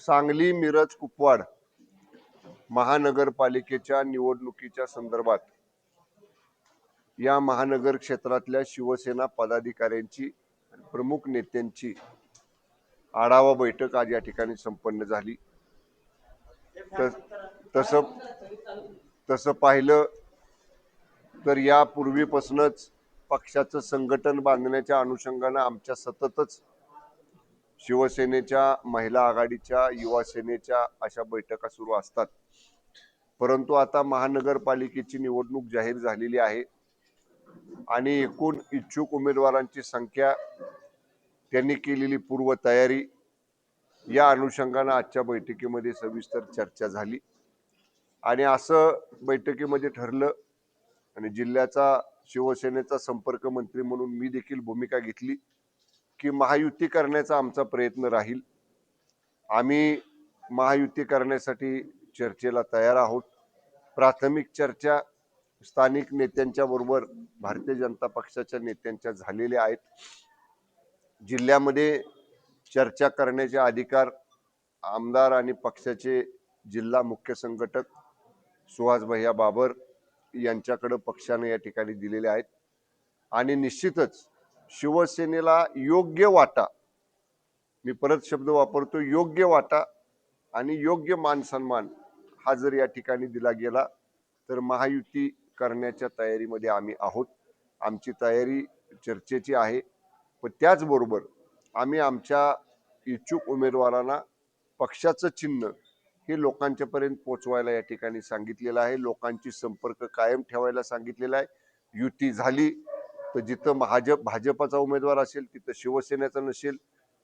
सांगली मिरज कुपवाड महानगरपालिकेच्या निवडणुकीच्या संदर्भात या महानगर क्षेत्रातल्या शिवसेना पदाधिकाऱ्यांची प्रमुख नेत्यांची आढावा बैठक आज या ठिकाणी संपन्न झाली। तसं पाहिलं तर यापूर्वीपासूनच पक्षाचं संघटन बांधण्याच्या अनुषंगाने आमच्या सततच शिवसेनेच्या, महिला आघाडीच्या, युवा सेनेच्या अशा बैठका सुरू असतात। परंतु आता महानगरपालिकेची निवडणूक जाहीर झालेली आहे आणि एकूण इच्छुक उमेदवारांची संख्या, त्यांनी केलेली पूर्वतयारी या अनुषंगाने आजच्या बैठकीमध्ये सविस्तर चर्चा झाली आणि असं बैठकीमध्ये ठरलं आणि जिल्ह्याचा शिवसेनेचा संपर्क मंत्री म्हणून मी देखील भूमिका घेतली की महायुती करण्याचा आमचा प्रयत्न राहील। आम्ही महायुती करण्यासाठी चर्चेला तयार आहोत। प्राथमिक चर्चा स्थानिक नेत्यांच्या बरोबर भारतीय जनता पक्षाच्या नेत्यांच्या झालेल्या आहेत। जिल्ह्यामध्ये चर्चा करण्याचे अधिकार आमदार आणि पक्षाचे जिल्हा मुख्य संघटक सुहास भैया बाबर यांच्याकडे पक्षाने या ठिकाणी दिलेले आहेत आणि निश्चितच शिवसेनेला योग्य वाटा, मी परत शब्द वापरतो, योग्य वाटा आणि योग्य मान सन्मान हा जर या ठिकाणी दिला गेला तर महायुती करण्याच्या तयारीमध्ये आम्ही आहोत। आमची तयारी चर्चेची आहे, पण त्याचबरोबर आम्ही आमच्या इच्छुक उमेदवारांना पक्षाचं चिन्ह हे लोकांच्या पर्यंत पोहोचवायला या ठिकाणी सांगितलेलं आहे। लोकांची संपर्क कायम ठेवायला सांगितलेला आहे। युती झाली तर जिथं भाजपाचा उमेदवार असेल तिथं शिवसेनेचा नसेल,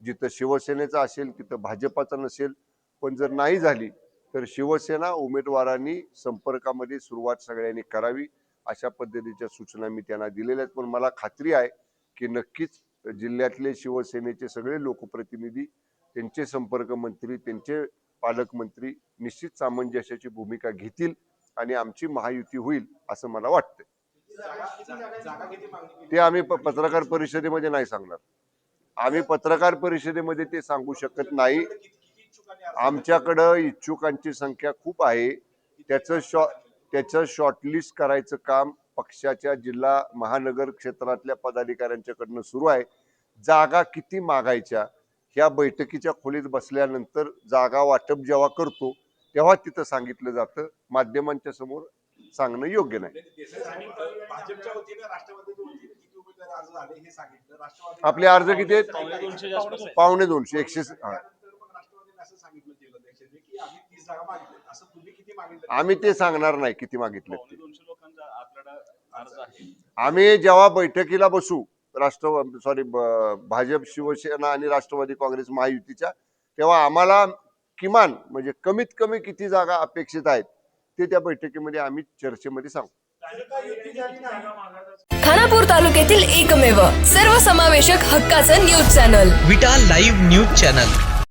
जिथं शिवसेनेचा असेल तिथं भाजपाचा नसेल, पण जर नाही झाली तर शिवसेना उमेदवारांनी संपर्कामध्ये सुरुवात सगळ्यांनी करावी अशा पद्धतीच्या सूचना मी त्यांना दिलेल्या आहेत। पण मला खात्री आहे की नक्कीच जिल्ह्यातले शिवसेनेचे सगळे लोकप्रतिनिधी, त्यांचे संपर्क मंत्री, त्यांचे पालकमंत्री निश्चित सामंजस्याची भूमिका घेतील आणि आमची महायुती होईल असं मला वाटतं। ते आम्ही पत्रकार परिषदेमध्ये नाही सांगणार। आम्ही पत्रकार परिषदेमध्ये ते सांगू शकत नाही। आमच्याकडं इच्छुकांची संख्या खूप आहे। त्याचं शॉर्टलिस्ट करायचं काम पक्षाच्या जिल्हा महानगर क्षेत्रातल्या पदाधिकाऱ्यांच्याकडनं सुरू आहे। जागा किती मागायच्या ह्या बैठकीच्या खोलीत बसल्यानंतर जागा वाटप जेव्हा करतो तेव्हा तिथं सांगितलं जातं, माध्यमांच्या समोर सांगणं योग्य नाही। आपले अर्ज किती आहेत? 250, 100। आम्ही ते सांगणार नाही किती मागितले ते। आम्ही जेव्हा बैठकीला बसू भाजप, शिवसेना आणि राष्ट्रवादी काँग्रेस महायुतीच्या, तेव्हा आम्हाला किमान म्हणजे कमीत कमी किती जागा अपेक्षित आहेत ते त्या बैठकीमध्ये आम्ही चर्चेमध्ये सांगू। खानापूर तालुक्यातील एकमेव सर्वसमावेशक हक्काचं न्यूज चॅनल विटा लाईव्ह न्यूज चॅनल।